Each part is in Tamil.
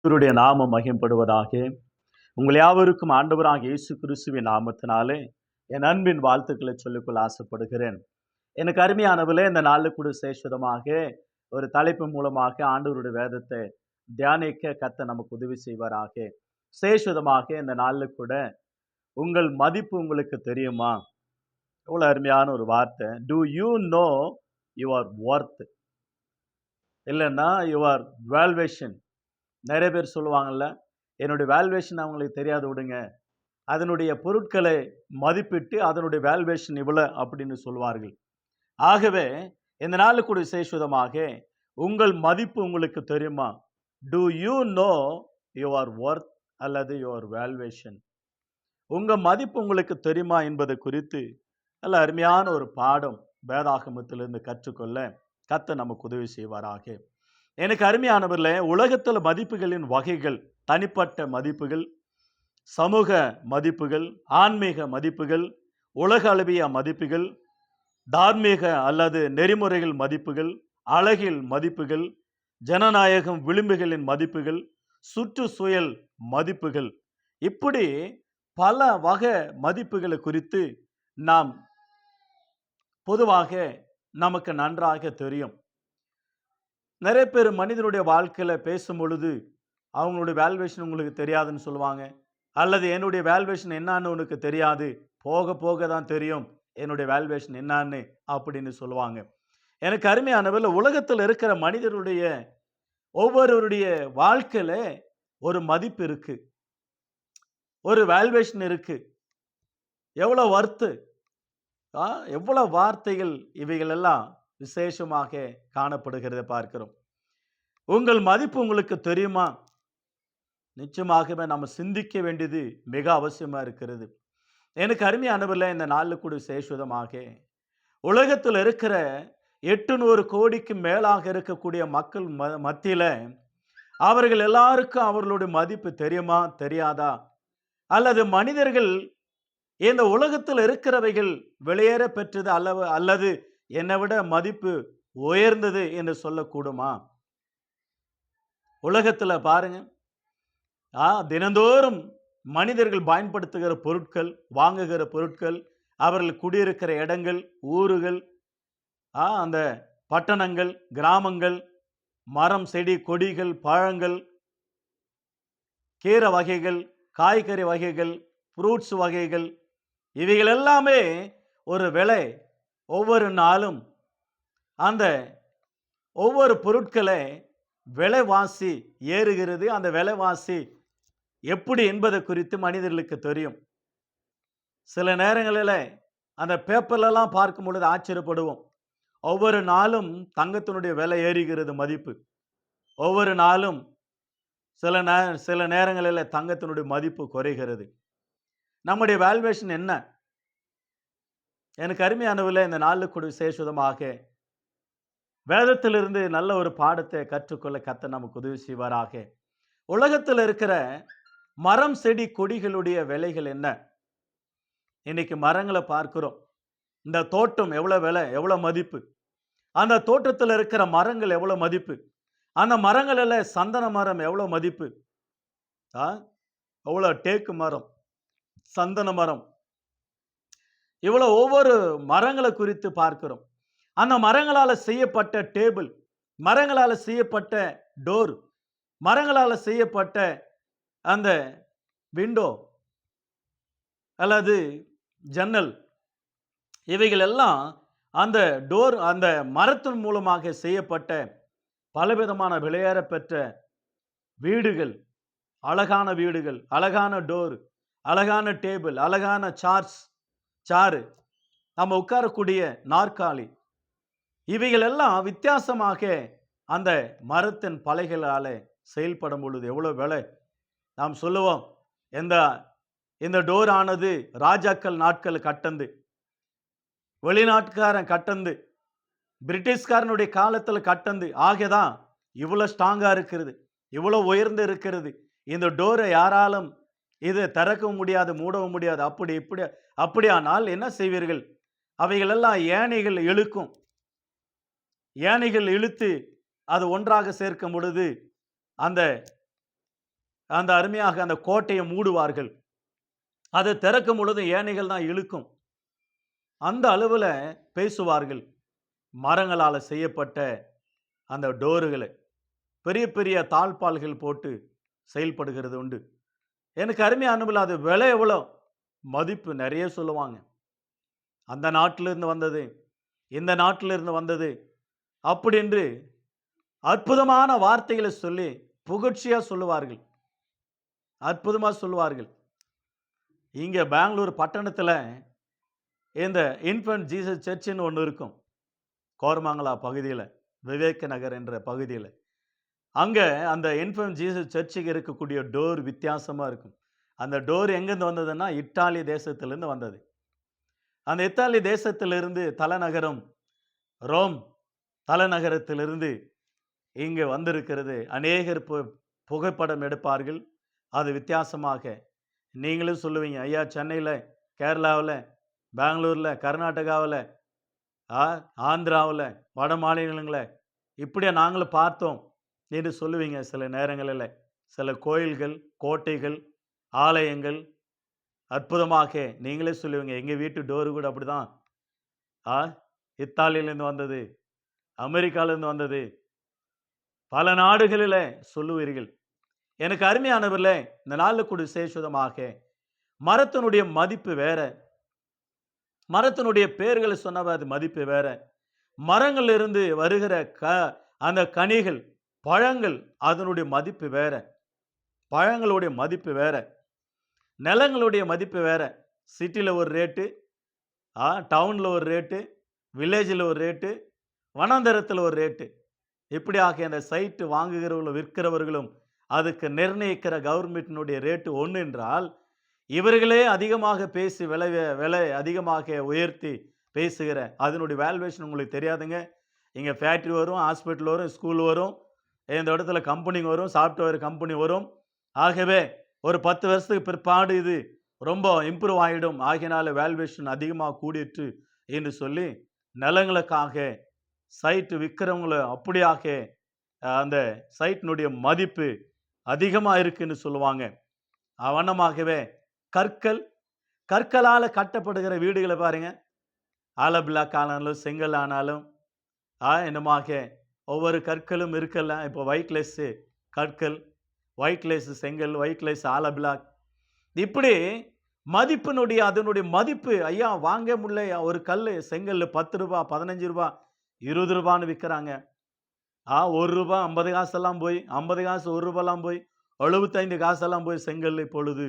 கர்த்தருடைய நாமம் மகிமைப்படுவதாக. உங்கள் யாவருக்கும் ஆண்டவராகிய இயேசு கிறிஸ்துவின் நாமத்தினாலே என் அன்பின் வாழ்த்துக்களை சொல்லிக்கொள்ள ஆசைப்படுகிறேன். எனக்கு அருமையானவர்களே, இந்த நாளில் கூட சேஷதமாக ஒரு தலைப்பு மூலமாக ஆண்டவருடைய வேதத்தை தியானிக்க கர்த்தர் நமக்கு உதவி செய்வாராக. சேஷதமாக இந்த நாளில் கூட உங்கள் மதிப்பு உங்களுக்கு தெரியுமா? எவ்வளவு அருமையான ஒரு வார்த்தை. To you know your worth? இல்லைன்னா யுவர் வேல்வேஷன். நிறைய பேர் சொல்லுவாங்கல்ல, என்னுடைய வேல்வேஷன் அவங்களுக்கு தெரியாது விடுங்க, அதனுடைய பொருட்களை மதிப்பிட்டு அதனுடைய வேல்வேஷன் இவ்வளோ அப்படின்னு சொல்லுவார்கள். ஆகவே இந்த நாளுக்கு விசேஷமாக உங்கள் மதிப்பு உங்களுக்கு தெரியுமா? To you know your worth அல்லது யுவர் வேல்வேஷன்? உங்க மதிப்பு உங்களுக்கு தெரியுமா என்பது குறித்து நல்ல அருமையான ஒரு பாடம் வேதாகமத்திலிருந்து கற்றுக்கொள்ள கர்த்தர் நமக்கு உதவி செய்வாராக. எனக்கு அருமையானவர்களே, உலகத்தில் மதிப்புகளின் வகைகள், தனிப்பட்ட மதிப்புகள், சமூக மதிப்புகள், ஆன்மீக மதிப்புகள், உலக அளவிய மதிப்புகள், தார்மீக அல்லது நெறிமுறைகள் மதிப்புகள், அழகில் மதிப்புகள், ஜனநாயகம் விளிம்புகளின் மதிப்புகள், சுற்றுச்சூழல் மதிப்புகள், இப்படி பல வகை மதிப்புகளை குறித்து நாம் பொதுவாக நமக்கு நன்றாக தெரியும். நிறைய பேர் மனிதனுடைய வாழ்க்கையில் பேசும் பொழுது அவங்களுடைய வேல்வேஷன் உங்களுக்கு தெரியாதுன்னு சொல்லுவாங்க. அல்லது என்னுடைய வேல்வேஷன் என்னான்னு உனக்கு தெரியாது, போக போக தான் தெரியும் என்னுடைய வேல்வேஷன் என்னான்னு அப்படின்னு சொல்லுவாங்க. எனக்கு அருமையானவர்கள், உலகத்தில் இருக்கிற மனிதருடைய ஒவ்வொருவருடைய வாழ்க்கையில ஒரு மதிப்பு இருக்கு, ஒரு வேல்வேஷன் இருக்கு. எவ்வளோ வர்த்து, எவ்வளவு வார்த்தைகள், இவைகள் எல்லாம் விசேஷமாக காணப்படுகிறத பார்க்கிறோம். உங்கள் மதிப்பு உங்களுக்கு தெரியுமா? நிச்சயமாகவே நம்ம சிந்திக்க வேண்டியது மிக அவசியமா இருக்கிறது. எனக்கு அருமையானவர்களே, இந்த நாளில் கூட விசேஷமாக உலகத்தில் இருக்கிற 800 கோடிக்கு மேலாக இருக்கக்கூடிய மக்கள் மத்தியில அவர்கள் எல்லாருக்கும் அவர்களுடைய மதிப்பு தெரியுமா தெரியாதா? அல்லது மனிதர்கள் இந்த உலகத்தில் இருக்கிறவைகள் வெளியேற பெற்றது அல்லது என்னை விட மதிப்பு உயர்ந்தது என்று சொல்லக்கூடுமா? உலகத்தில் பாருங்க, தினந்தோறும் மனிதர்கள் பயன்படுத்துகிற பொருட்கள், வாங்குகிற பொருட்கள், அவர்கள் குடியிருக்கிற இடங்கள், ஊர்கள், அந்த பட்டணங்கள், கிராமங்கள், மரம் செடி கொடிகள், பழங்கள், கீரை வகைகள், காய்கறி வகைகள், ஃப்ரூட்ஸ் வகைகள், இவைகள் எல்லாமே ஒரு விலை. ஒவ்வொரு நாளும் அந்த ஒவ்வொரு பொருட்களை விலைவாசி ஏறுகிறது. அந்த விலைவாசி எப்படி என்பதை குறித்து மனிதர்களுக்கு தெரியும். சில நேரங்களில் அந்த பேப்பர்லாம் பார்க்கும் பொழுது ஆச்சரியப்படுவோம். ஒவ்வொரு நாளும் தங்கத்தினுடைய விலை ஏறுகிறது, மதிப்பு. ஒவ்வொரு நாளும் சில நேரங்களில் தங்கத்தினுடைய மதிப்பு குறைகிறது. நம்முடைய வேல்வேஷன் என்ன? எனக்கு அருமையானவர்களே, இந்த நாளில் கூட விசேஷமாக வேதத்திலிருந்து நல்ல ஒரு பாடத்தை கற்றுக்கொள்ள கர்த்தர் நமக்கு உதவி செய்வாராக. உலகத்தில் இருக்கிற மரம் செடி கொடிகளுடைய விலைகள் என்ன? இன்னைக்கு மரங்களை பார்க்கிறோம். இந்த தோட்டம் எவ்வளவு விலை, எவ்வளவு மதிப்பு? அந்த தோட்டத்தில் இருக்கிற மரங்கள் எவ்வளவு மதிப்பு? அந்த மரங்களில் சந்தன மரம் எவ்வளவு மதிப்பு? எவ்வளோ டேக்கு மரம், சந்தன மரம், இவ்வளவு ஒவ்வொரு மரங்களை குறித்து பார்க்கிறோம். அந்த மரங்களால் செய்யப்பட்ட டேபிள், மரங்களால் செய்யப்பட்ட டோர், மரங்களால் செய்யப்பட்ட அந்த விண்டோ அல்லது ஜன்னல், இவைகள் எல்லாம் அந்த டோர், அந்த மரத்தின் மூலமாக செய்யப்பட்ட பலவிதமான விலையேற பெற்ற வீடுகள், அழகான வீடுகள், அழகான டோர், அழகான டேபிள், அழகான சாறு, நம்ம உட்காரக்கூடிய நாற்காலி, இவைகள் எல்லாம் வித்தியாசமாக அந்த மரத்தின் பலைகளால் செயல்படும் பொழுது எவ்வளவு விலை. நாம் சொல்லுவோம், இந்த டோர் ஆனது ராஜாக்கள் நாட்கள் கட்டந்து, வெளிநாட்டுக்காரன் கட்டந்து, பிரிட்டிஷ்காரனுடைய காலத்தில் கட்டந்து, ஆகதான் இவ்வளோ ஸ்ட்ராங்கா இருக்கிறது, இவ்வளோ உயர்ந்து இருக்கிறது. இந்த டோரை யாராலும் இது திறக்கவும் முடியாது, மூடவும் முடியாது. அப்படியானால் என்ன செய்வீர்கள்? அவைகளெல்லாம் ஏனைகள் இழுக்கும். ஏனைகள் இழுத்து அது ஒன்றாக சேர்க்கும் பொழுது அந்த அந்த அருமையாக அந்த கோட்டையை மூடுவார்கள். அதை திறக்கும் பொழுது ஏனைகள் தான் இழுக்கும். அந்த அளவில் பேசுவார்கள். மரங்களால் செய்யப்பட்ட அந்த டோர்களை பெரிய பெரிய தாழ்பால்கள் போட்டு செயல்படுகிறது உண்டு. எனக்கு அருமையானவர்களே, அது விலை எவ்வளோ, மதிப்பு நிறைய சொல்லுவாங்க. அந்த நாட்டிலிருந்து வந்தது, இந்த நாட்டிலிருந்து வந்தது அப்படி என்று அற்புதமான வார்த்தைகளை சொல்லி புகழ்ச்சியா சொல்லுவார்கள். அற்புதமா சொல்லுவார்கள். இங்க பெங்களூர் பட்டணத்துல இந்த இன்ஃபன்ட் ஜீசஸ் சர்ச்சுன்னு ஒன்று இருக்கும். கோரமங்கலா பகுதியில், விவேக நகர் என்ற பகுதியில். அங்க அந்த இன்ஃபன்ட் ஜீசஸ் சர்ச்சுக்கு இருக்கக்கூடிய டோர் வித்தியாசமா இருக்கும். அந்த டோர் எங்கேருந்து வந்ததுன்னா இத்தாலி தேசத்திலிருந்து வந்தது. அந்த இத்தாலி தேசத்திலிருந்து தலைநகரம் ரோம் தலைநகரத்திலிருந்து இங்கே வந்திருக்கிறது. அநேகர் புகைப்படம் எடுப்பார்கள். அது வித்தியாசமாக நீங்களும் சொல்லுவீங்க, ஐயா சென்னையில், கேரளாவில், பெங்களூரில், கர்நாடகாவில், ஆந்திராவில், வட மாநிலங்களில் இப்படியே நாங்களும் பார்த்தோம் என்று சொல்லுவீங்க. சில நேரங்களில் சில கோயில்கள், கோட்டைகள், ஆலயங்கள் அற்புதமாக நீங்களே சொல்லுவீங்க, எங்கள் வீட்டு டோரு கூட அப்படி தான் இத்தாலியிலேருந்து வந்தது, அமெரிக்காவிலேருந்து வந்தது, பல நாடுகளில் சொல்லுவீர்கள். எனக்கு அருமையானவர்களே, இந்த நாளில் கூட விசேஷமாக மரத்தினுடைய மதிப்பு வேற, மரத்தினுடைய பெயர்களை சொன்ன அது மதிப்பு வேற. மரங்களிலிருந்து வருகிற அந்த கனிகள், பழங்கள், அதனுடைய மதிப்பு வேற. பழங்களுடைய மதிப்பு வேற, நிலங்களுடைய மதிப்பு வேற. சிட்டியில் ஒரு ரேட்டு, டவுனில் ஒரு ரேட்டு, வில்லேஜில் ஒரு ரேட்டு, வனாந்தரத்தில் ஒரு ரேட்டு. இப்படியாக அந்த சைட்டு வாங்குகிறவர்களும் விற்கிறவர்களும் அதுக்கு நிர்ணயிக்கிற கவர்மெண்ட்டினுடைய ரேட்டு ஒன்று என்றால், இவர்களே அதிகமாக பேசி விலை அதிகமாக உயர்த்தி பேசுகிற அதனுடைய வேல்யூவேஷன் உங்களுக்கு தெரியாதுங்க. இங்கே ஃபேக்ட்ரி வரும், ஹாஸ்பிட்டல் வரும், ஸ்கூல் வரும், இந்த இடத்துல கம்பெனிங்க வரும், சாஃப்ட்வேர் கம்பெனி வரும். ஆகவே ஒரு 10 வருஷத்துக்கு பிற்பாடு இது ரொம்ப இம்ப்ரூவ் ஆகிடும், ஆகினால வேல்யூவேஷன் அதிகமாக கூடிட்டு என்று சொல்லி நிலங்களுக்காக சைட்டு விற்கிறவங்கள அப்படியாக அந்த சைட்டினுடைய மதிப்பு அதிகமாக இருக்குன்னு சொல்லுவாங்க. அவனமாகவே கற்களால் கட்டப்படுகிற வீடுகளை பாருங்க, ஆலபிளாக் ஆனாலும் செங்கல் ஆனாலும் என்னமாக ஒவ்வொரு கற்களும் இருக்கல. இப்போ ஒயிட்லெஸ்ஸு கற்கள், ஒயிட்லெஸ் செங்கல், ஒயிட்லெஸ் ஆலபிளாக், இப்படி மதிப்பினுடைய அதனுடைய மதிப்பு ஐயா வாங்க முடியல. ஒரு கல் செங்கல் 10 ரூபா, 15 ரூபா, 20 ரூபான்னு விற்கிறாங்க. 1 ரூபா 50 காசெல்லாம் போய், 50 காசு 1 ரூபாலாம் போய், 75 காசெல்லாம் போய் செங்கல் இப்பொழுது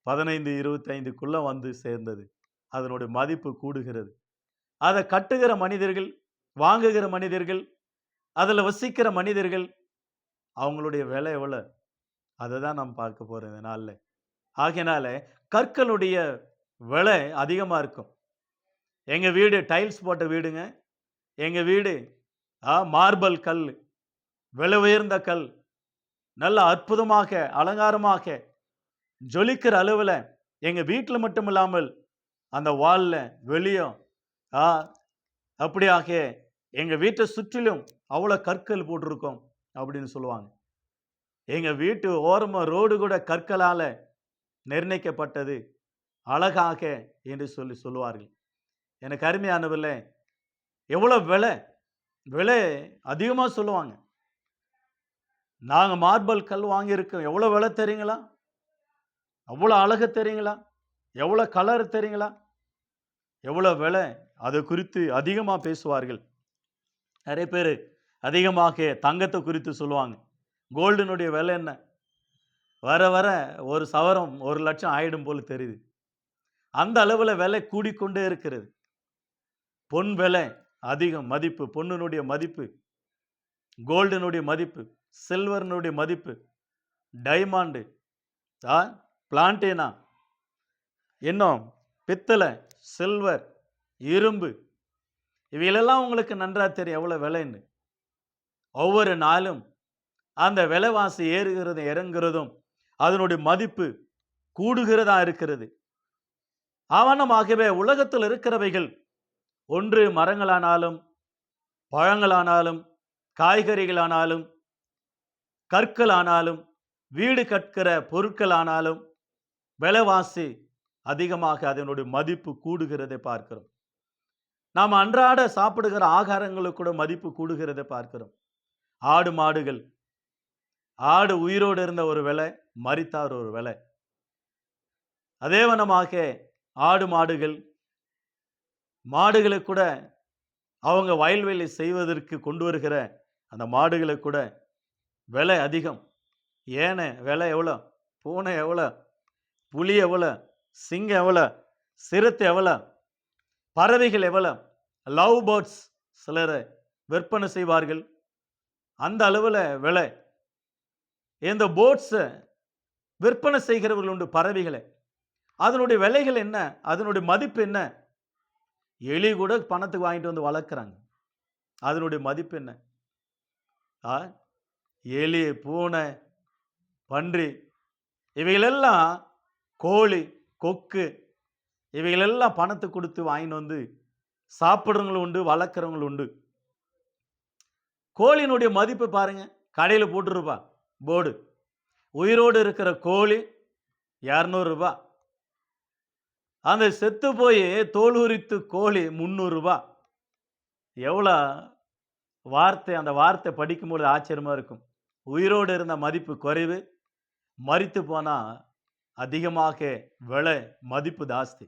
15, 25க்குள்ளே வந்து சேர்ந்தது. அதனுடைய மதிப்பு கூடுகிறது. அதை கட்டுகிற மனிதர்கள், வாங்குகிற மனிதர்கள், அதில் வசிக்கிற மனிதர்கள், அவங்களுடைய விலை எவ்வளோ, அதை தான் நம்ம பார்க்க போகிறோம் இந்த நாளில். ஆகையினால கற்களுடைய விலை அதிகமாக இருக்கும். எங்கள் வீடு டைல்ஸ் போட்ட வீடுங்க. எங்கள் வீடு மார்பல் கல், விலை உயர்ந்த கல், நல்ல அற்புதமாக அலங்காரமாக ஜொலிக்கிற அளவில் எங்கள் வீட்டில் மட்டும் இல்லாமல் அந்த வாலில் வெளியும் அப்படியாக எங்கள் வீட்டை சுற்றிலும் அவ்வளோ கற்கள் போட்டிருக்கோம் அப்படின்னு சொல்லுவாங்க. எங்கள் வீட்டு ஓரமாக ரோடு கூட கற்களால் நிர்ணயிக்கப்பட்டது அழகாக என்று சொல்லுவார்கள். எனக்கு அருமையானவர்களே, எவ்வளோ விலை அதிகமாக சொல்லுவாங்க. நாங்கள் மார்பல் கல் வாங்கியிருக்கோம், எவ்வளோ விலை தெரியுங்களா, அவ்வளோ அழகு தெரியுங்களா, எவ்வளோ கலர் தெரியுங்களா, எவ்வளோ விலை, அதை குறித்து அதிகமாக பேசுவார்கள். நிறைய பேர் அதிகமாக தங்கத்தை குறித்து சொல்லுவாங்க. கோல்டினுடைய விலை என்ன, வர வர ஒரு சவரம் 1 லட்சம் ஆயிடும் போல் தெரியுது. அந்த அளவில் விலை கூடிக்கொண்டே இருக்கிறது. பொன் விலை அதிகம், மதிப்பு, பொண்ணுனுடைய மதிப்பு, கோல்டினுடைய மதிப்பு, சில்வர்னுடைய மதிப்பு, டைமண்டு, பிளான்டேனா, இன்னும் பித்தளை, சில்வர், இரும்பு, இவைகளெல்லாம் உங்களுக்கு நன்றாக தெரியும் எவ்வளோ விலைன்னு. ஒவ்வொரு நாளும் அந்த விலைவாசி ஏறுகிறதும் இறங்குறதும் அதனுடைய மதிப்பு கூடுகிறதா இருக்கிறது. ஆவணமாகவே உலகத்தில் இருக்கிறவைகள், ஒன்று மரங்களானாலும், பழங்களானாலும், காய்கறிகளானாலும், கற்களானாலும், வீடு கற்கிற பொருட்களானாலும் விலைவாசி அதிகமாக அதனுடைய மதிப்பு கூடுகிறதை பார்க்கிறோம். நாம் அன்றாட சாப்பிடுகிற ஆகாரங்களுக்கு கூட மதிப்பு கூடுகிறதை பார்க்கிறோம். ஆடு மாடுகள், ஆடு உயிரோடு இருந்த ஒரு விலை, மரித்தார் ஒரு விலை. அதே வண்ணமாக ஆடு மாடுகள், மாடுகளை கூட அவங்க வயல்வெளி செய்வதற்கு கொண்டு வருகிற அந்த மாடுகளை கூட விலை அதிகம். ஏனை விலை எவ்வளோ, பூனை எவ்வளோ, புலி எவ்வளோ, சிங்கம் எவ்வளோ, சிறுத்தை எவ்வளோ, பறவைகள் எவ்வளோ, லவ் பேர்ட்ஸ் சிலரை விற்பனை செய்வார்கள். அந்த அளவில் விலை. இந்த பேர்ட்ஸை விற்பனை செய்கிறவர்கள் உண்டு, பறவைகளை. அதனுடைய விலைகள் என்ன, அதனுடைய மதிப்பு என்ன? எலி கூட பணத்துக்கு வாங்கிட்டு வந்து வளர்க்குறாங்க. அதனுடைய மதிப்பு என்ன? எலி, பூனை, பன்றி, இவைகளெல்லாம், கோழி, கொக்கு, இவைகளெல்லாம் பணத்தை கொடுத்து வாங்கிட்டு வந்து சாப்பிட்றவங்களும் உண்டு, வளர்க்குறவங்களும் உண்டு. கோழியினுடைய மதிப்பு பாருங்க, கடையில் போட்டுருப்பா போர்டு, உயிரோடு இருக்கிற கோழி 200 ரூபாய். அந்த செத்து போய் தோல் உரித்து கோழி 300 ரூபாய். எவ்வளோ வார்த்தை! அந்த வார்த்தை படிக்கும்போது ஆச்சரியமாக இருக்கும். உயிரோடு இருந்த மதிப்பு குறைவு, மரித்து போனால் அதிகமாக விலை மதிப்பு ஜாஸ்தி.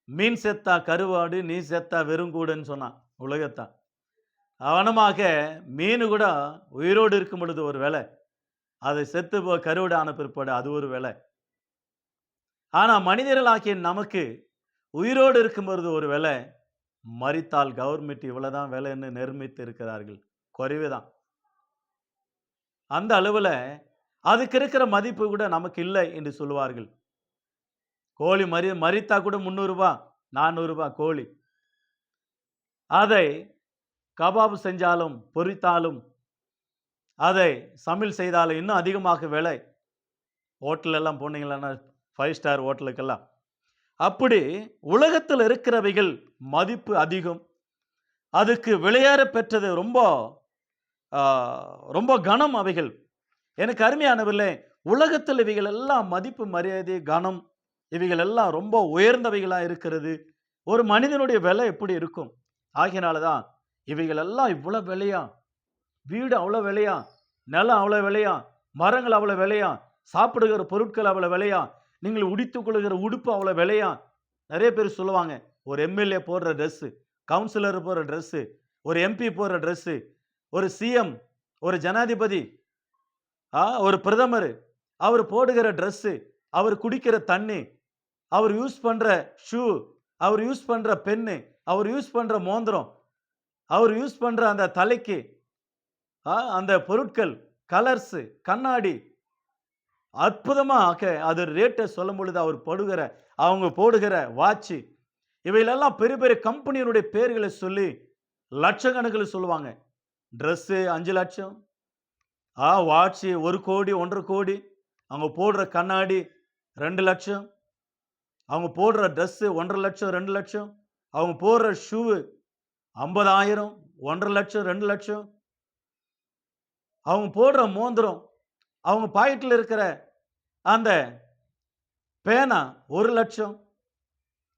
மீன் செத்தா கருவாடு, நீ செத்தா வெறுங்கூடுன்னு சொன்னான் உலகத்தான். அவனமாக மீன் கூட உயிரோடு இருக்கும் பொழுது ஒரு விலை, அதை செத்து கருவாடு ஆன பிற்பாடு அது ஒரு விலை. ஆனால் மனிதர்களாகிய நமக்கு உயிரோடு இருக்கும்பொழுது ஒரு விலை, மரித்தால் கவர்மெண்ட் இவ்வளோதான் விலைன்னு நிர்ணயித்து இருக்கிறார்கள். குறைவுதான். அந்த அளவில் அதுக்கு இருக்கிற மதிப்பு கூட நமக்கு இல்லை என்று சொல்லுவார்கள். கோழி மரித்தா கூட 300 ரூபாய் 400 ரூபாய் கோழி. அதை கபாபு செஞ்சாலும் பொரித்தாலும் அதை சமையல் செய்தாலும் இன்னும் அதிகமாக விலை. ஹோட்டலெல்லாம் போனீங்களா, 5 ஸ்டார் ஹோட்டலுக்கெல்லாம். அப்படி உலகத்தில் இருக்கிறவைகள் மதிப்பு அதிகம். அதுக்கு விலையேற பெற்றது ரொம்ப ரொம்ப கனம் அவைகள். எனக்கு அருமையானவில்லை, உலகத்தில் இவைகள் எல்லாம் மதிப்பு, மரியாதை, கனம் இவைகள் எல்லாம் ரொம்ப உயர்ந்தவைகளாக இருக்கிறது. ஒரு மனிதனுடைய விலை எப்படி இருக்கும்? ஆகியனால தான் இவைகள் எல்லாம் இவ்வளோ விலையா, வீடு அவ்வளோ விலையா, நிலம் அவ்வளோ விலையா, மரங்கள் அவ்வளோ விலையா, சாப்பிடுகிற பொருட்கள் அவ்வளோ விலையா, நீங்கள் உடித்துக் கொள்ளுகிற உடுப்பு அவ்வளோ விலையா. நிறைய பேர் சொல்லுவாங்க, ஒரு எம்எல்ஏ போடுற ட்ரெஸ்ஸு, கவுன்சிலர் போடுற ட்ரெஸ்ஸு, ஒரு எம்பி போடுற ட்ரெஸ்ஸு, ஒரு சிஎம், ஒரு ஜனாதிபதி, ஒரு பிரதமர், அவர் போடுகிற ட்ரெஸ்ஸு, அவர் குடிக்கிற தண்ணி, அவர் யூஸ் பண்ணுற ஷூ, அவர் யூஸ் பண்ணுற பென்னு, அவர் யூஸ் பண்ணுற மோந்திரம், அவர் யூஸ் பண்ணுற அந்த தலைக்கு அந்த பொருட்கள், கலர்ஸு, கண்ணாடி, அற்புதமாக அது ரேட்டை சொல்லும் பொழுது அவங்க போடுகிற வாட்சி, இவையிலெல்லாம் பெரிய பெரிய கம்பெனியினுடைய பேர்களை சொல்லி லட்சக்கணக்கில் சொல்லுவாங்க. ட்ரெஸ்ஸு 5 லட்சம், வாட்சி 1 கோடி 1.5 கோடி, அவங்க போடுற கண்ணாடி 2 லட்சம், அவங்க போடுற ட்ரெஸ்ஸு 1.5 லட்சம் 2 லட்சம், அவங்க போடுற ஷூவு 50,000 1.5 லட்சம் 2 லட்சம், அவங்க போடுற மோந்திரம், அவங்க பாக்கெட்டில் இருக்கிற அந்த பேனா 1 லட்சம்.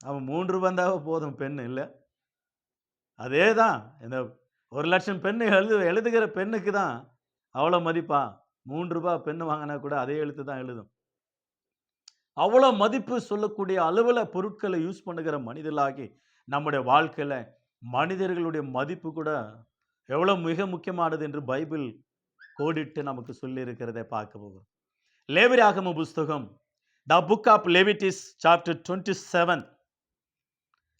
அவன் 3 ரூபாய் போதும் பெண்ணு இல்லை. அதே தான் இந்த 1 லட்சம் பெண்ணு எழுதுகிற பெண்ணுக்கு தான் அவ்வளோ மதிப்பா? 3 ரூபாய் பெண்ணு வாங்கினா கூட அதே எழுத்து தான் எழுதும். அவ்வளோ மதிப்பு சொல்லக்கூடிய அளவில் பொருட்களை யூஸ் பண்ணுகிற மனிதர்களாகி நம்முடைய வாழ்க்கையில் மனிதர்களுடைய மதிப்பு கூட எவ்வளோ மிக முக்கியமானது என்று பைபிள் கோடிட்டு நமக்கு சொல்லி இருக்கிறதை பார்க்க போகிறோம். லேவியராகம புஸ்தகம், த புக் ஆஃப் லெவிட்டிஸ் சாப்டர் 27,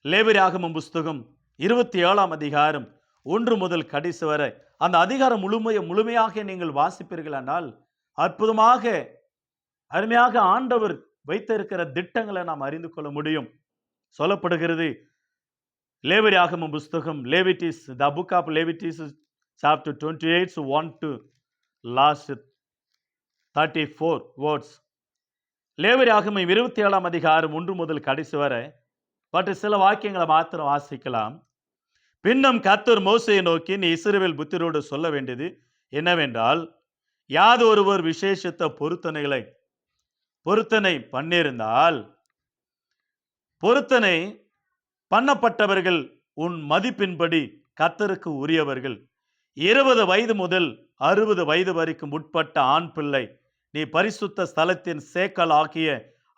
லேவியராகம புஸ்தகம் 27ஆம் அதிகாரம் 1 முதல் கடைசி வரை அந்த அதிகாரம் முழுமையாக நீங்கள் வாசிப்பீர்கள் என்றால் அற்புதமாக அருமையாக ஆண்டவர் வைத்திருக்கிற திட்டங்களை நாம் அறிந்து கொள்ள முடியும். சொல்லப்படுகிறது லேவியராகம புஸ்தகம், Leviticus, the book of Leviticus chapter 28 1 to last 34 words. லேவியராகமம் 27ஆம் அதிகாரம் 1 முதல் கடைசி வரை பட் சில வாக்கியங்களை மாத்திரம் வாசிக்கலாம். பின்னும் கர்த்தர் மோசேயை நோக்கி, நீ இஸ்ரவேல் புத்திரோடு சொல்ல வேண்டியது என்னவென்றால், யாது ஒருவர் விசேஷித்த பொருத்தனை பண்ணியிருந்தால், பொருத்தனை பண்ணப்பட்டவர்கள் உன் மதிப்பின்படி கர்த்தருக்கு உரியவர்கள். 20 வயது முதல் 60 வயது வரைக்கும் உட்பட்ட ஆண் பிள்ளை நீ பரிசுத்த ஸ்தலத்தின் சேக்கல் ஆகிய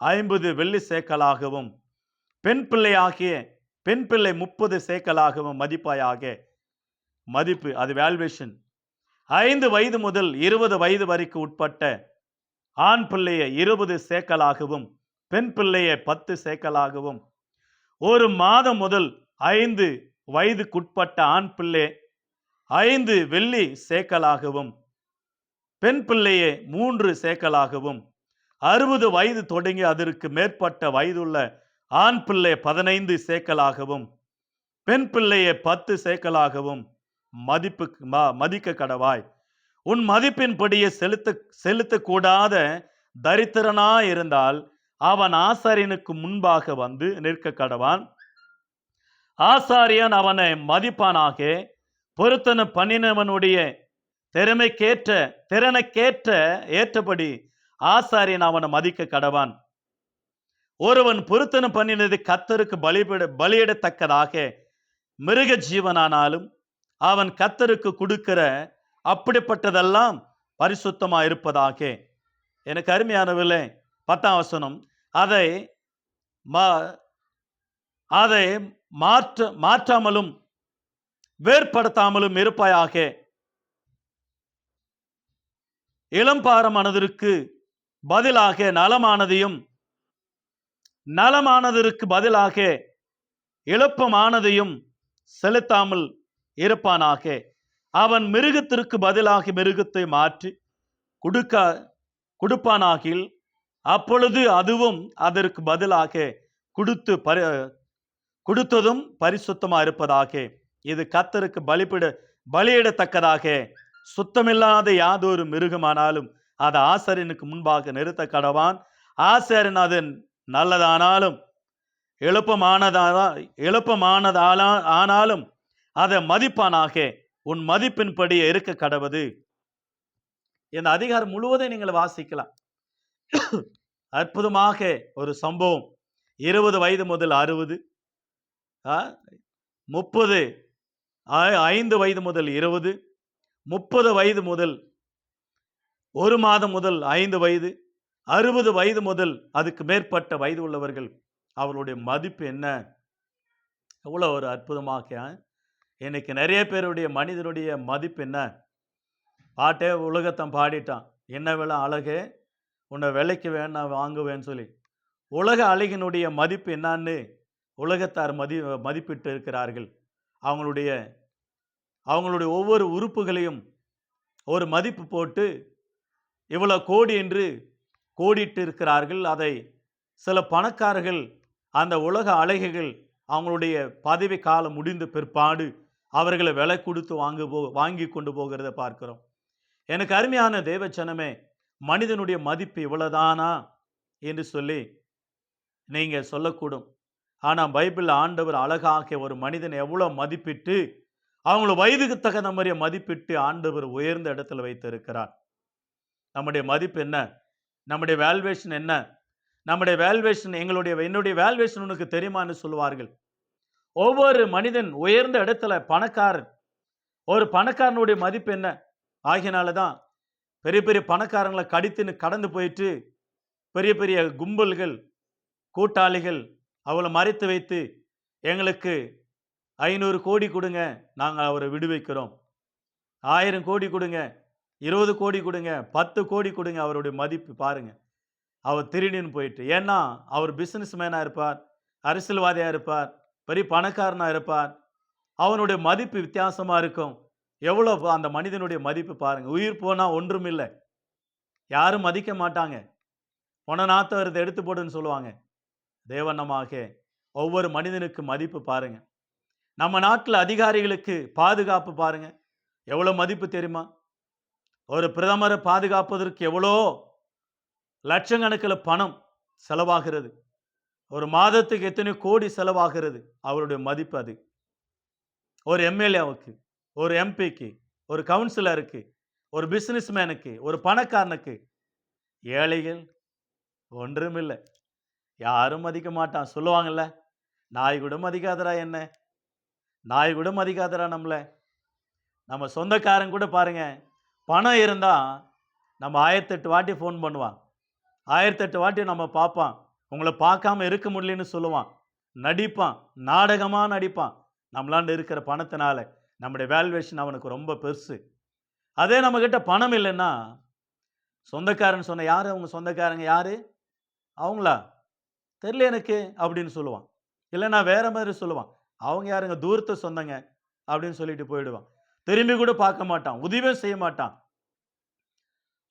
50 வெள்ளி சேக்கலாகவும், பெண் பிள்ளை 30 சேக்கலாகவும் மதிப்பாயாக. மதிப்பு அது வேல்வேஷன். 5 வயது முதல் 20 வயது வரைக்கும் உட்பட்ட ஆண் பிள்ளையை 20 சேக்கலாகவும், பெண் பிள்ளையை 10 சேக்கலாகவும், ஒரு மாதம் முதல் 5 வயதுக்குட்பட்ட ஆண் பிள்ளை 5 வெள்ளி சேக்கலாகவும், பெண் பிள்ளையை 3 சேக்கலாகவும், 60 வயது தொடங்கி அதற்கு மேற்பட்ட வயதுள்ள ஆண் பிள்ளை 15 சேக்கலாகவும், பெண் பிள்ளையை 10 சேக்கலாகவும் மதிக்க கடவாய். உன் மதிப்பின்படியே செலுத்தக்கூடாத தரித்திரனா இருந்தால் அவன் ஆசாரியனுக்கு முன்பாக வந்து நிற்க கடவான். ஆசாரியன் அவனை மதிப்பானாக. பொருத்தனை பண்ணினவனுடைய திறனுக்கேற்ற ஏற்றபடி ஆசாரியன் அவனை மதிக்க கடவான். ஒருவன் பொருத்தனை பண்ணினது கர்த்தருக்கு பலியிடத்தக்கதாக மிருக ஜீவனானாலும் அவன் கர்த்தருக்கு கொடுக்கிற அப்படிப்பட்டதெல்லாம் பரிசுத்தமா இருப்பதாக. எனக்கு அருமையானவில்லை 10ஆம் வசனம், அதை மாற்றாமலும் வேறுபடுத்தாமலும் இருப்பாயாக. இளம்பாரமானதற்கு பதிலாக நலமானதற்கு பதிலாக இழப்பமானதையும் செலுத்தாமல் இருப்பானாக. அவன் மிருகத்திற்கு பதிலாக மிருகத்தை மாற்றி கொடுப்பானாகில் அப்பொழுது அதுவும் அதற்கு பதிலாக கொடுத்ததும் பரிசுத்தமா இருப்பதாக. இது கர்த்தருக்கு பலியிடத்தக்கதாக. சுத்தமில்லாத யாதொரு மிருகமானாலும் அது ஆசாரியனுக்கு முன்பாக நிறுத்த கடவான். ஆசாரியன் அது நல்லதானாலும் ஆனாலும் அதை மதிப்பானாக. உன் மதிப்பின்படி இருக்க கடவது. இந்த அதிகாரம் முழுவதும் நீங்கள் வாசிக்கலாம். அற்புதமாக ஒரு சம்பவம். 20 வயது முதல் 60, 30, 5 வயது முதல் 20, 30 வயது முதல் 1 மாதம் முதல் 5 வயது, 60 வயது முதல் அதுக்கு மேற்பட்ட வயது உள்ளவர்கள் அவருடைய மதிப்பு என்ன? எவ்வளோ ஒரு அற்புதமாக. இன்னைக்கு நிறைய பேருடைய மனிதனுடைய மதிப்பு என்ன? பாட்டே உலகத்தை பாடிட்டான், என்ன விலை அழகே உன்னை விலைக்கு வேணா வாங்குவேன்னு சொல்லி. உலக அழகினுடைய மதிப்பு என்னான்னு உலகத்தார் மதிப்பிட்டு இருக்கிறார்கள். அவங்களுடைய ஒவ்வொரு உறுப்புகளையும் ஒரு மதிப்பு போட்டு இவ்வளோ கோடி என்று கோடிட்டு இருக்கிறார்கள். அதை சில பணக்காரர்கள் அந்த உலக அழகிகள் அவங்களுடைய பதவி காலம் முடிந்த பிற்பாடு அவர்களை விலை கொடுத்து வாங்கி கொண்டு போகிறத பார்க்கிறோம். எனக்கு அருமையான தேவச்சனமே, மனிதனுடைய மதிப்பு இவ்வளவுதானா என்று சொல்லி நீங்கள் சொல்லக்கூடும். ஆனால் பைபிள் ஆண்டவர் அழகாக ஒரு மனிதனை எவ்வளோ மதிப்பிட்டு அவங்கள வயதுக்கு தகுந்த மாதிரியே மதிப்பிட்டு ஆண்டவர் உயர்ந்த இடத்துல வைத்திருக்கிறார். நம்முடைய மதிப்பு என்ன? நம்முடைய வேல்வேஷன் என்ன? நம்முடைய வேல்வேஷன் என்னுடைய வேல்வேஷன் உனக்கு தெரியுமான்னு சொல்லுவார்கள். ஒவ்வொரு மனிதன் உயர்ந்த இடத்துல ஒரு பணக்காரனுடைய மதிப்பு என்ன? ஆகினால தான் பெரிய பெரிய பணக்காரங்களை கடந்து போயிட்டு பெரிய பெரிய கும்பல்கள் கூட்டாளிகள் அவளை மறைத்து வைத்து எங்களுக்கு 500 கோடி கொடுங்க, நாங்கள் அவரை விடுவிக்கிறோம், 1000 கோடி கொடுங்க, 20 கோடி கொடுங்க, 10 கோடி கொடுங்க. அவருடைய மதிப்பு பாருங்க. அவர் திருடின்னு போயிட்டு, ஏன்னா அவர் பிஸ்னஸ் மேனாக இருப்பார், அரசியல்வாதியாக இருப்பார், பெரிய பணக்காரனாக இருப்பார். அவனுடைய மதிப்பு வித்தியாசமாக இருக்கும். எவ்வளோ அந்த மனிதனுடைய மதிப்பு பாருங்க. உயிர் போனால் ஒன்றும் இல்லை, யாரும் மதிக்க மாட்டாங்க. பொன நாத்த வருது எடுத்து போடுன்னு சொல்லுவாங்க. தேவனமாக ஒவ்வொரு மனிதனுக்கு மதிப்பு பாருங்க. நம்ம நாட்டில் அதிகாரிகளுக்கு பாதுகாப்பு பாருங்க, எவ்வளோ மதிப்பு தெரியுமா? ஒரு பிரதமரை பாதுகாப்பதற்கு எவ்வளோ லட்சக்கணக்கில் பணம் செலவாகிறது. ஒரு மாதத்துக்கு எத்தனை கோடி செலவாகிறது. அவருடைய மதிப்பு அது. ஒரு எம்எல்ஏவுக்கு, ஒரு எம்பிக்கு, ஒரு கவுன்சிலருக்கு, ஒரு பிசினஸ் மேனுக்கு, ஒரு பணக்காரனுக்கு. ஏழைகள் ஒன்றுமில்லை. யாரும் மதிக்க மாட்டான். சொல்லுவாங்கல்ல, நாய் கூட மதிக்காதடா என்ன, நாய் கூட மதிக்காதடா நம்மள. நம்ம சொந்தக்காரன் கூட பாருங்க, பணம் இருந்தா நம்ம 1008 வாட்டி ஃபோன் பண்ணுவான். 1008 வாட்டி நம்ம பார்ப்பான். உங்கள பார்க்காம இருக்க முடியலன்னு சொல்லுவான். நடிப்பான். நாடகமா நடிப்பான். நம்மளாண்ட இருக்கிற பணத்தினால. நம்முடைய வேல்யூவேஷன் அவனுக்கு ரொம்ப பெருசு. அதே நம்மகிட்ட பணம் இல்லைன்னா, சொந்தக்காரன் சொன்ன, யாரு அவங்க சொந்தக்காரங்க யாரு? அவங்களா? தெரியல எனக்கு அப்படின்னு சொல்லுவான். இல்லைன்னா வேற மாதிரி சொல்லுவான். அவங்க யாருங்க? தூரத்து சொந்தங்க அப்படின்னு சொல்லிட்டு போயிடுவான். திரும்பி கூட பார்க்க மாட்டான். உதவியும் செய்ய மாட்டான்.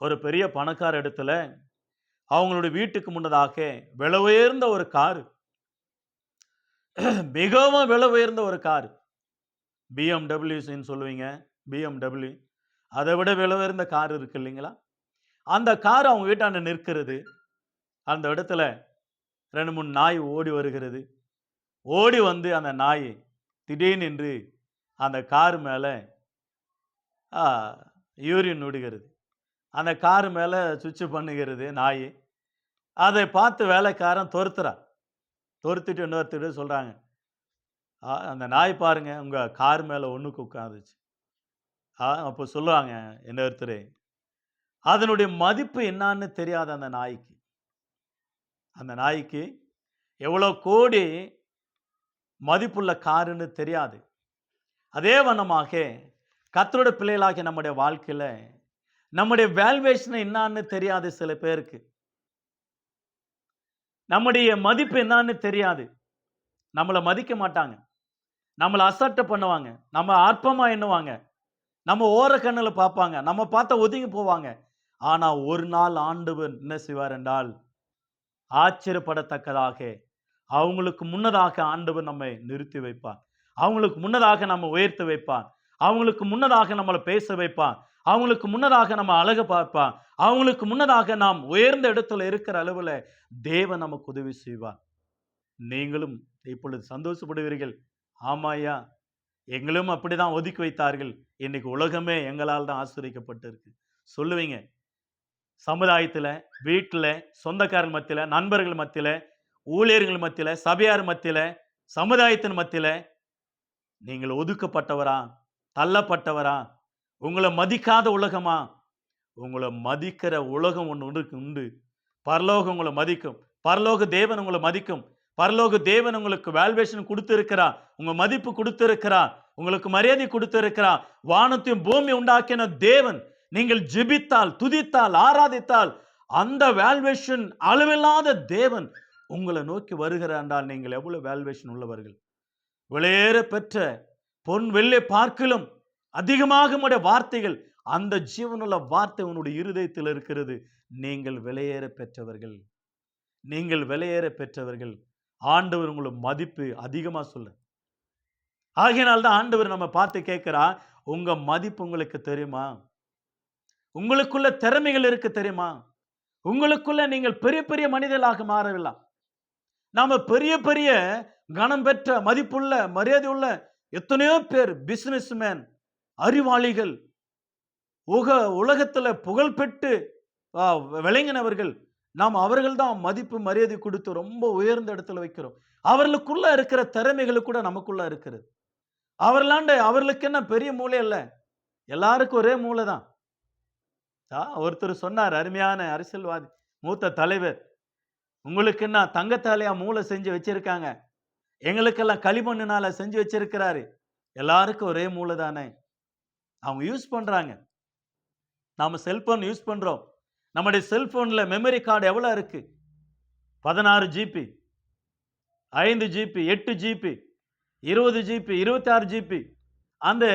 ஒரு பெரிய பணக்கார இடத்துல அவங்களுடைய வீட்டுக்கு முன்னதாக விலை உயர்ந்த ஒரு கார், மிகவும் விலை உயர்ந்த ஒரு கார், பிஎம்டபிள்யூன்னு சொல்லுவீங்க, பிஎம்டபிள்யூ, அதை விட விலை உயர்ந்த கார் இருக்கு இல்லைங்களா? அந்த கார் அவங்க வீட்டாண்ட நிற்கிறது. அந்த இடத்துல 2, 3 நாய் ஓடி வருகிறது. ஓடி வந்து அந்த நாய் திடீர்னு நின்று அந்த கார் மேல யூரின் விடுகிறது. அந்த கார் மேல சுவிட்ச் பண்ணுகிறது நாய். அதை பார்த்து வேலைக்காரன் துரத்துறான். துரத்திட்டு இன்னொருத்தர் சொல்றாங்க, அந்த நாய் பாருங்க உங்க கார் மேல ஒண்ணுக்கு உட்கார்ந்துச்சு. அப்போ சொல்லுவாங்க இன்னொருத்தர், அதனுடைய மதிப்பு என்னான்னு தெரியாத அந்த நாய்க்கு. அந்த நாய்க்கு எவ்வளோ கோடி மதிப்புள்ள காருன்னு தெரியாது. அதே வண்ணமாக கர்த்தருடைய பிள்ளைகளாகிய நம்முடைய வாழ்க்கையில நம்முடைய வேல்யூவேஷன் என்னான்னு தெரியாது. சில பேருக்கு நம்முடைய மதிப்பு என்னான்னு தெரியாது. நம்மளை மதிக்க மாட்டாங்க. நம்மளை அசட்டை பண்ணுவாங்க. நம்ம அற்பமா எண்ணுவாங்க. நம்ம ஓர கண்ணுல பார்ப்பாங்க. நம்ம பார்த்தா ஒதுங்கி போவாங்க. ஆனா ஒரு நாள் ஆண்டவர் என்ன செய்வார் என்றால், ஆச்சரியப்படத்தக்கதாக அவங்களுக்கு முன்னதாக ஆண்டவர் நம்மை நிறுத்தி வைப்பார். அவங்களுக்கு முன்னதாக நம்ம உயர்த்தி வைப்பார். அவங்களுக்கு முன்னதாக நம்மளை பேச வைப்பார். அவங்களுக்கு முன்னதாக நம்ம அழகு பார்ப்பார். அவங்களுக்கு முன்னதாக நாம் உயர்ந்த இடத்துல இருக்கிற அளவுல தேவன் நமக்கு உதவி செய்வார். நீங்களும் இப்பொழுது சந்தோஷப்படுவீர்கள். ஆமாய்யா, எங்களும் அப்படிதான் ஒதுக்கி வைத்தார்கள். இன்னைக்கு உலகமே எங்களால் தான் ஆசீர்வதிக்கப்பட்டிருக்கு சொல்லுவீங்க. சமுதாயத்துல, வீட்டுல, சொந்தக்காரர்கள் மத்தியில, நண்பர்கள் மத்தியில, ஊழியர்கள் மத்தியில, சபையார் மத்தியில, சமுதாயத்தின் மத்தியில நீங்கள் ஒதுக்கப்பட்டவரா, தள்ளப்பட்டவரா, உங்களை மதிக்காத உலகமா? உங்களை மதிக்கிற உலகம் ஒன்று உண்டு. பரலோகம் உங்களை மதிக்கும். பரலோக தேவன் உங்களை மதிக்கும். பரலோக தேவன் உங்களுக்கு வேல்யூவேஷன் கொடுத்திருக்கிறார். உங்க மதிப்பு கொடுத்திருக்கிறார். உங்களுக்கு மரியாதை கொடுத்திருக்கிறார். வானத்தையும் பூமி உண்டாக்கின தேவன் நீங்கள் ஜெபித்தால், துதித்தால், ஆராதித்தால் அந்த வேல்யூவேஷன் அளவில்லாத தேவன் உங்களை நோக்கி வருகிறார் என்றால் நீங்கள் எவ்வளவு வேல்யூவேஷன் உள்ளவர்கள். விலையேற பெற்ற பொன் வெள்ளை பார்க்கிலும் அதிகமாக உடைய வார்த்தைகள், அந்த ஜீவனுள்ள வார்த்தை உன்னுடைய இருதயத்தில் இருக்கிறது. நீங்கள் விலையேற பெற்றவர்கள். நீங்கள் விலையேற பெற்றவர்கள். ஆண்டவர் உங்களை மதிப்பு அதிகமா சொல்ல. ஆகையினால்தான் ஆண்டவர் நம்ம பார்த்து கேட்கிறா, உங்க மதிப்பு உங்களுக்கு தெரியுமா? உங்களுக்குள்ள திறமைகள் இருக்கு தெரியுமா? உங்களுக்குள்ள நீங்கள் பெரிய பெரிய மனிதர்களாக மாறவில்லை. நாம பெரிய பெரிய கனம் பெற்ற மதிப்புள்ள மரியாதை உள்ள எத்தனையோ பேர் பிசினஸ் மேன், அறிவாளிகள், உலகத்துல புகழ்பெற்று விளங்கினவர்கள், நாம் அவர்கள் தான் மதிப்பு மரியாதை கொடுத்து ரொம்ப உயர்ந்த இடத்துல வைக்கிறோம். அவர்களுக்குள்ள இருக்கிற திறமைகள் கூட நமக்குள்ள இருக்கிறது. அவர்களுக்கு என்ன பெரிய மூளை இல்ல, எல்லாருக்கும் ஒரே மூளை தான். ஒருத்தர் சொன்னார், அருமையான அரசியல்வாதி, மூத்த தலைவர், உங்களுக்கு என்ன தங்கத்தாலையா மூளை செஞ்சு வச்சிருக்காங்க, எங்களுக்கெல்லாம் களிமண்ணுனால செஞ்சு வச்சிருக்கிறாரு. எல்லாருக்கும் ஒரே மூளை தானே. அவங்க யூஸ் பண்றாங்க. நாம செல்போன் யூஸ் பண்றோம். நம்முடைய செல்போன்ல மெமரி கார்டு எவ்வளவு இருக்கு? 16 GB, 5 GB, 8 GB, 20 GB, 26 GB. அந்த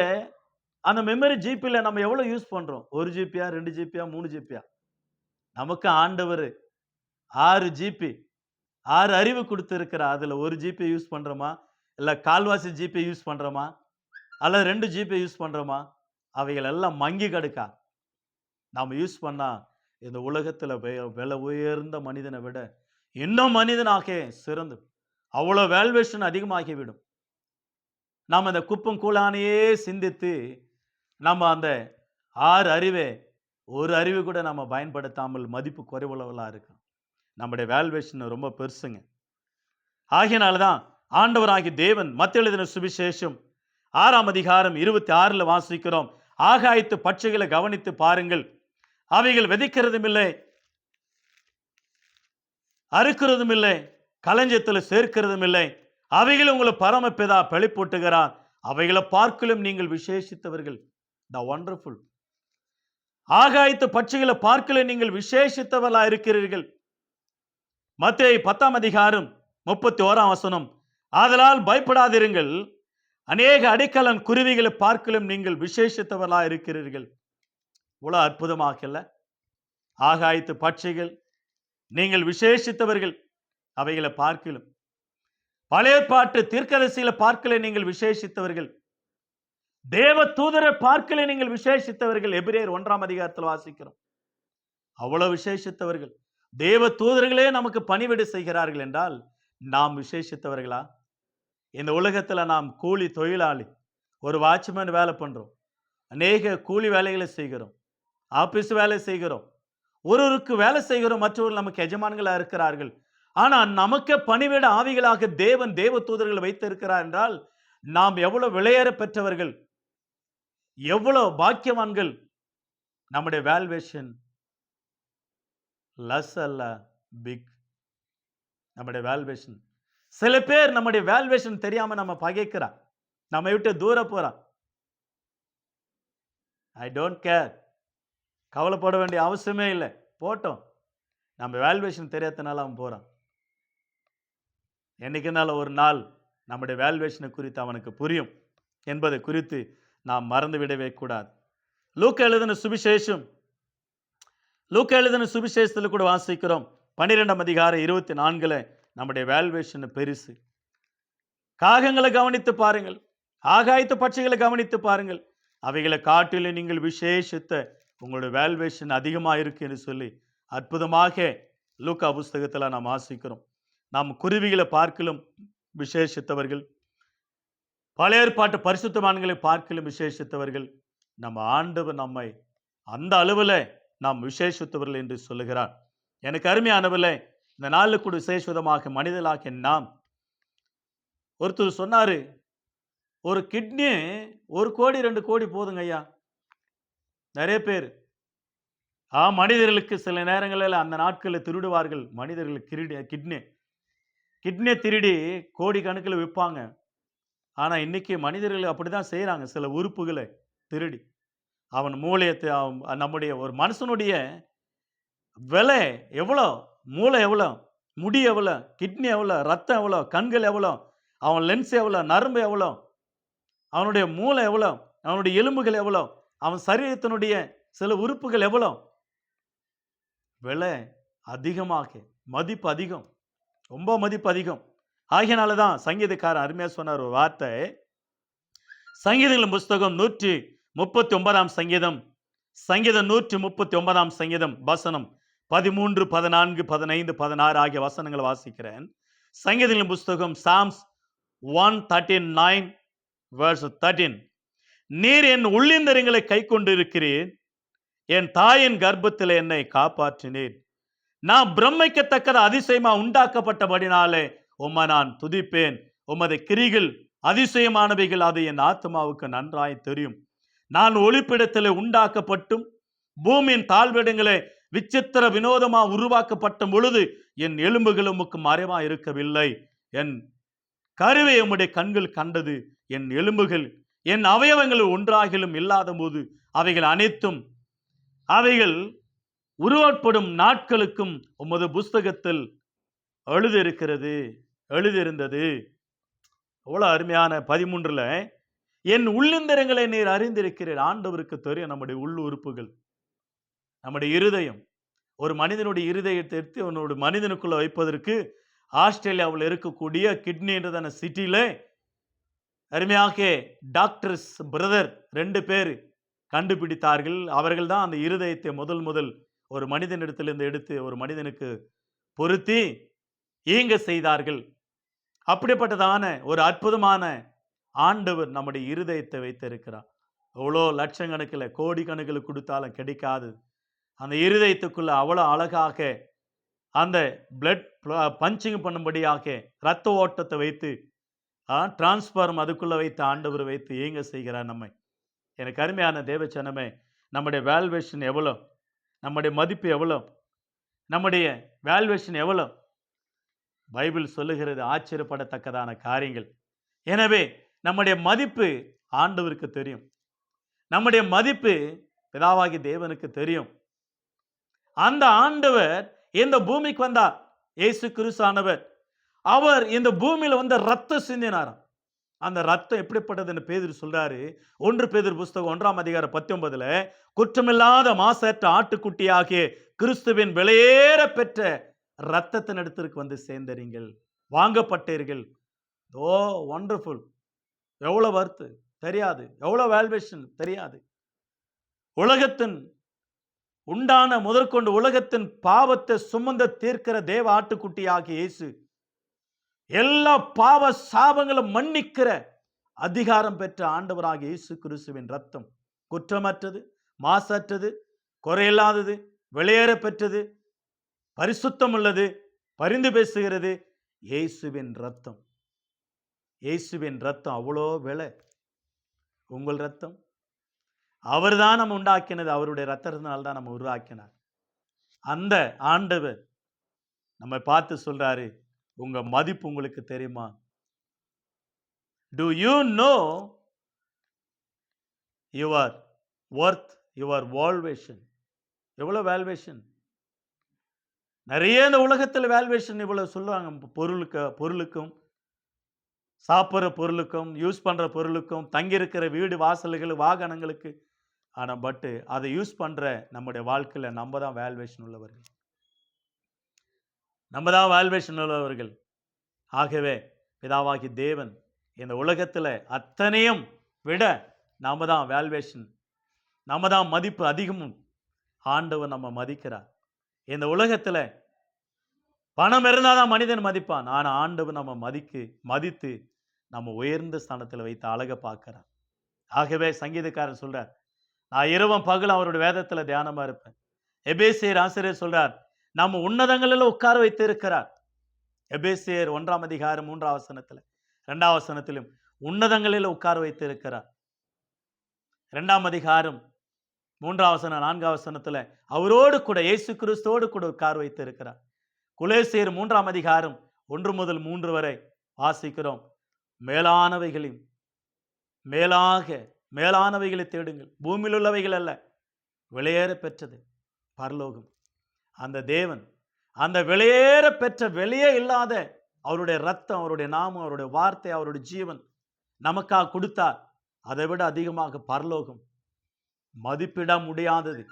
அந்த மெமரி ஜிபில நம்ம எவ்வளவு யூஸ் பண்றோம்? 1 ஜிபியா, 2 ஜிபியா, 3 ஜிபியா? நமக்கு ஆண்டவர் 6 ஜிபி, 6 அறிவு கொடுத்திருக்கிறார். அதுல 1 ஜிபி யூஸ் பண்றோமா, இல்ல கால்வாசி ஜிபி யூஸ் பண்றோமா, அல்ல 2 ஜிபி யூஸ் பண்றோமா? அவைகள் எல்லாம் மங்கி கிடக்கா. நாம யூஸ் பண்ணா இந்த உலகத்துல விலை உயர்ந்த மனிதனை விட இன்னும் மனிதனாக சிறந்து அவ்வளவு வேல்யூவேஷன் அதிகமாகிவிடும். நாம் அந்த குப்பம் கூழானையே சிந்தித்து நம்ம அந்த 6 அறிவே ஒரு அறிவு கூட நம்ம பயன்படுத்தாமல் மதிப்பு குறைவுள்ளவளா இருக்கும். நம்முடைய வேல்வேஷன் ரொம்ப பெருசுங்க. ஆகையினால தான் ஆண்டவராகிய தேவன் மத்தேயு எழுதின சுவிசேஷம் 6ஆம் அதிகாரம் 26ல வாசிக்கிறோம். ஆகாயத்து பட்சிகளை கவனித்து பாருங்கள், அவைகள் விதைக்கிறதும் இல்லை, அறுக்கிறதும் இல்லை, களஞ்சியத்தில் சேர்க்கிறதும் இல்லை, அவைகளை உங்களை பரமபிதா வெளிப்பூட்டுகிறார். அவைகளை பார்க்கலும் நீங்கள் விசேஷித்தவர்கள். த ஒண்டர்ஃபுல். ஆகாயத்து பட்சிகளை பார்க்கல நீங்கள் விசேஷித்தவர்களா இருக்கிறீர்கள். மத்தேயு 10ஆம் அதிகாரம் 31ஆம் வசனம். ஆதலால் பயப்படாதிருங்கள், அநேக அடைக்கலன் குருவிகளை பார்க்கலும் நீங்கள் விசேஷித்தவர்களா இருக்கிறீர்கள். இவ்வளவு அற்புதமாக்கல. ஆகாயத்து பட்சிகள் நீங்கள் விசேஷித்தவர்கள், அவைகளை பார்க்கலும். பழைய பாட்டு தீர்க்கதரிசிகளை பார்க்கல நீங்கள் விசேஷித்தவர்கள், தேவ தூதரை பார்க்கல நீங்கள் விசேஷித்தவர்கள். எபிரேயர் 1ஆம் அதிகாரத்தில் வாசிக்கிறோம். அவ்வளவு விசேஷித்தவர்கள். தேவ தூதர்களே நமக்கு பணிவிடை செய்கிறார்கள் என்றால் நாம் விசேஷித்தவர்களா? இந்த உலகத்துல நாம் கூலி தொழிலாளி. ஒரு வாட்ச்மேன் வேலை பண்றோம், அநேக கூலி வேலைகளை செய்கிறோம், ஆபீஸ் வேலை செய்கிறோம், ஒருவருக்கு வேலை செய்கிறோம், மற்றவர்கள் நமக்கு எஜமான்களா இருக்கிறார்கள். ஆனா நமக்கு பணிவிட ஆவிகளாக தேவன் தேவ தூதர்கள் வைத்திருக்கிறார் என்றால் நாம் எவ்வளவு விலையேற பெற்றவர்கள், எவ்வளவு பாக்கியவான்கள். நம்முடைய வேல்வேஷன் லஸ் அல்ல, பிக். நம்முடைய வேல்வேஷன், சில பேர் நம்முடைய வேல்வேஷன் தெரியாம நம்ம பகைக்கிறான், நம்ம விட்டு தூர போறான். ஐ டோன்ட் கேர், கவலைப்பட வேண்டிய அவசியமே இல்லை, போட்டோம். நம்ம வேல்வேஷன் தெரியாதனால அவன் போறான். என்னைக்குனால ஒரு நாள் நம்முடைய வேல்வேஷனை குறித்து அவனுக்கு புரியும் என்பதை குறித்து நாம் மறந்து விடவே கூடாது. லூக்கா எழுதின சுவிசேஷம், லூக்கா எழுதின சுவிசேஷத்தில் கூட வாசிக்கிறோம் 12ஆம் அதிகாரம் 24ல நம்முடைய வேல்வேஷன் பெருசு. காகங்களை கவனித்து பாருங்கள், ஆகாயத்து பட்சிகளை கவனித்து பாருங்கள், அவைகளை காட்டிலும் நீங்கள் விசேஷித்த உங்களுடைய வேல்வேஷன் அதிகமாக இருக்கு என்று சொல்லி அற்புதமாக லூக்கா புஸ்தகத்தில் நாம் வாசிக்கிறோம். நாம் குருவிகளை பார்க்கலும் விசேஷித்தவர்கள், பழைய ஏற்பாட்டு பரிசுத்தவான்களை பார்க்கலும் விசேஷித்தவர்கள். நம்ம ஆண்டவர் நம்மை அந்த அளவில் நாம் விசேஷித்தவர்கள் என்று சொல்லுகிறார். எனக்கு அருமையானவர்களே, இந்த நாளில் கூட விசேஷமாக மனிதர்களாகிய நாம், ஒருத்தர் சொன்னாரு, ஒரு கிட்னி 1 கோடி 2 கோடி போதுங்க ஐயா. நிறைய பேர் மனிதர்களுக்கு சில நேரங்களில் அந்த நாட்களில் திருடுவார்கள். மனிதர்களுக்கு கிட்னியை திருடி கோடி கணக்கில் விற்பாங்க. ஆனா இன்னைக்கு மனிதர்கள் அப்படிதான் செய்யறாங்க. சில உறுப்புகளை திருடி அவன் மூளையத்தை, நம்முடைய ஒரு மனுஷனுடைய விலை எவ்வளோ, மூளை எவ்வளோ, முடி எவ்வளோ, கிட்னி எவ்வளோ, ரத்தம் எவ்வளோ, கண்கள் எவ்வளோ, அவன் லென்ஸ் எவ்வளோ, நரம்பு எவ்வளோ, அவனுடைய மூளை எவ்வளோ, அவனுடைய எலும்புகள் எவ்வளோ, அவன் சரீரத்தினுடைய சில உறுப்புகள் எவ்வளோ, விலை அதிகமாக, மதிப்பு அதிகம், ரொம்ப மதிப்பு அதிகம். ஆகையினால தான் சங்கீதக்காரன் அருமையாக சொன்னார் ஒரு வார்த்தை. சங்கீதங்களின் புஸ்தகம் 139ஆம் சங்கீதம், சங்கீதம் 139ஆம் சங்கீதம் வசனம் 13, 14, 15, 16 ஆகிய வசனங்களை வாசிக்கிறேன். சங்கீதங்களின் புஸ்தகம் சாம்ஸ் 139 verse 13. நீர் என் உள்ளிந்தரங்களை கை கொண்டு இருக்கிறீர், என் தாயின் கர்ப்பத்தில் என்னை காப்பாற்றினீர். நான் பிரமிக்கத்தக்கத அதிசயமா உண்டாக்கப்பட்டபடினாலே உம்மை நான் துதிப்பேன். உமது கிரிகள் அதிசயமானவைகள், அது என் ஆத்மாவுக்கு நன்றாய் தெரியும். நான் ஒளிப்பிடத்தில் உண்டாக்கப்பட்டும் பூமியின் தாழ்விடங்களே விசித்திர வினோதமா உருவாக்கப்பட்ட பொழுது என் எலும்புகள் உமக்கு மறைவா இருக்கவில்லை. என் கருவை உம்முடைய கண்கள் கண்டது. என் எலும்புகள் என் அவயவங்கள் ஒன்றாகிலும் இல்லாத போது அவைகள் அனைத்தும் அவைகள் உருவாக்கப்படும் நாட்களுக்கும் உமது புஸ்தகத்தில் எழுதியிருந்தது. அவ்வளவு அருமையான 13ல என் உள்ளிந்தரங்களை நீர் அறிந்திருக்கிறீர். ஆண்டவருக்கு தெரியும் நம்முடைய உள்ளுறுப்புகள், நம்முடைய இருதயம். ஒரு மனிதனுடைய இருதயத்தை எடுத்து அவனோட மனிதனுக்குள்ள வைப்பதற்கு ஆஸ்திரேலியாவில் இருக்கக்கூடிய கிட்னி என்றதான சிட்டியில அருமையாக டாக்டர்ஸ் பிரதர் 2 பேர் கண்டுபிடித்தார்கள். அவர்கள் தான் அந்த இருதயத்தை முதல் ஒரு மனிதனிடத்திலிருந்து எடுத்து ஒரு மனிதனுக்கு பொருத்தி இயங்க செய்தார்கள். அப்படிப்பட்டதான ஒரு அற்புதமான ஆண்டவர் நம்முடைய இருதயத்தை வைத்திருக்கிறார். எவ்வளோ லட்சக்கணக்கில் கோடிக்கணக்கில் கொடுத்தாலும் கிடைக்காது. அந்த இருதயத்துக்குள்ள அவ்வளோ அழகாக அந்த பிளட் பஞ்சிங் பண்ணும்படியாக இரத்த ஓட்டத்தை வைத்து டிரான்ஸ்ஃபார்ம் அதுக்குள்ளே வைத்து ஆண்டவர் வைத்து இயங்க செய்கிறார் நம்மை. எனக்கு அருமையான தேவச்சனமே, நம்முடைய வேல்வேஷன் எவ்வளோ, நம்முடைய மதிப்பு எவ்வளோ, நம்முடைய வேல்வேஷன் எவ்வளோ, பைபிள் சொல்லுகிறது ஆச்சரியப்படத்தக்கதான காரியங்கள். எனவே நம்முடைய மதிப்பு ஆண்டவருக்கு தெரியும், நம்முடைய மதிப்பு பிதாவாகி தேவனுக்கு தெரியும். அந்த ஆண்டவர் இந்த பூமிக்கு வந்தார், இயேசு கிறிஸ்துவானவர். அவர் இந்த பூமியில வந்து ரத்தம் சிந்தினாராம். அந்த ரத்தம் எப்படிப்பட்டதுன்னு பேதுரு சொல்றாரு. 1 பேதுரு புஸ்தகம் 1ஆம் அதிகாரம் 19ல, குற்றமில்லாத மாசற்ற ஆட்டுக்குட்டியாகிய கிறிஸ்துவின் விலையேற பெற்ற ரத்தத்தின் இடத்திற்கு வந்து சேர்ந்தீர்கள், வாங்கப்பட்டீர்கள். ஓ வண்டர்ஃபுல்! எவ்வளவு வர்த்து தெரியாது, எவ்வளவு வேல்வேஷன் தெரியாது. உலகத்தின் உண்டான முதற்கொண்டு உலகத்தின் பாவத்தை சுமந்த தீர்க்கிற தேவ ஆட்டுக்குட்டியாகிய இயேசு எல்லா பாவ சாபங்களும் மன்னிக்கிற அதிகாரம் பெற்ற ஆண்டவராகிய இயேசு கிறிஸ்துவின் ரத்தம் குற்றமற்றது, மாசற்றது, குறையில்லாதது, வெளியேற பெற்றது, பரிசுத்தம் உள்ளது, பரிந்து பேசுகிறது. இயேசுவின் ரத்தம், இயேசுவின் ரத்தம் அவ்வளோ விலை. உங்கள் ரத்தம் அவர் தான் நம்ம உண்டாக்கினது, அவருடைய ரத்தத்தினால் தான் நம்ம உருவாக்கினார். அந்த ஆண்டவர் நம்மை பார்த்து சொல்றாரு, உங்க மதிப்பு உங்களுக்கு தெரியுமா? Do you know your worth, your valuation? எவ்வளவு வேல்வேஷன்? நிறைய இந்த உலகத்தில் வேல்வேஷன் இவ்வளவு சொல்லுவாங்க. பொருளுக்கும், சாப்பிட்ற பொருளுக்கும், யூஸ் பண்ற பொருளுக்கும், தங்கியிருக்கிற வீடு வாசல்கள் வாகனங்களுக்கு. ஆனால் பட்டு அதை யூஸ் பண்ற நம்முடைய வாழ்க்கையில் நம்ம தான் வேல்வேஷன் உள்ளவர்கள், நம்ம தான் வேல்வேஷன் உள்ளவர்கள். ஆகவே பிதாவாகி தேவன் இந்த உலகத்தில் அத்தனையும் விட நாம தான் வேல்வேஷன், நம்ம தான் மதிப்பு அதிகமும். ஆண்டவர் நம்ம மதிக்கிறார். இந்த உலகத்தில் பணம் இருந்தால் தான் மனிதன் மதிப்பான். ஆனால் ஆண்டவர் நம்ம மதித்து நம்ம உயர்ந்த ஸ்தானத்தில் வைத்து அழக பார்க்கிறார். ஆகவே சங்கீதக்காரர் சொல்றார், நான் இரவும் பகலும் அவருடைய வேதத்தில் தியானமா இருப்பேன். எபேசியர் ஆசிரியர் சொல்றார், நம்ம உன்னதங்களில் உட்கார வைத்து இருக்கிறார். எபேசியர் 1ஆம் அதிகாரம் 3ஆம் வசனத்தில் 2ஆம் வசனத்திலும் உன்னதங்களில் உட்கார வைத்து இருக்கிறார். 2ஆம் அதிகாரம் 3ஆம் வசனம் 4ஆம் வசனத்தில் அவரோடு கூட இயேசு கிறிஸ்துவோடு கூட உட்கார வைத்து இருக்கிறார். கொலோசியர் 3ஆம் அதிகாரம் 1 முதல் 3 வரை வாசிக்கிறோம். மேலானவைகளையும் மேலானவைகளை தேடுங்கள், பூமியில் உள்ளவைகள் அல்ல, வெளியேற பெற்றது பரலோகம். அந்த தேவன் அந்த வெளியேற பெற்ற வெளியே இல்லாத அவருடைய ரத்தம், அவருடைய நாமம், அவருடைய வார்த்தை, அவருடைய ஜீவன் நமக்காக கொடுத்தார். அதை விட அதிகமாக பரலோகம், மதிப்பிட முடியாதது.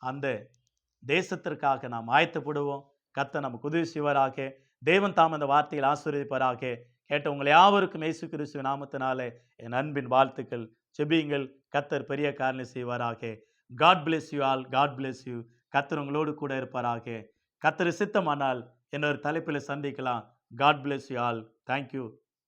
அந்த தேசத்திற்காக நாம் ஆயத்தப்படுவோம். கர்த்தர் நமக்கு உதவி செய்வாராக. தேவன் தாம் அந்த வார்த்தையில் ஆசீர்வதிப்பாராக. கேட்ட உங்களை யாவருக்கும் இயேசு கிறிஸ்துவின் நாமத்தினாலே என் அன்பின் வாழ்த்துக்கள். ஜெபியுங்கள், கர்த்தர் பெரிய காரியம் செய்வாராக. God bless you all, God bless you. கர்த்தர் உங்களோடு கூட இருப்பாராக. கர்த்தர் சித்தமானால் இன்னொரு தலைப்பில் சந்திக்கலாம். God bless you all. Thank you.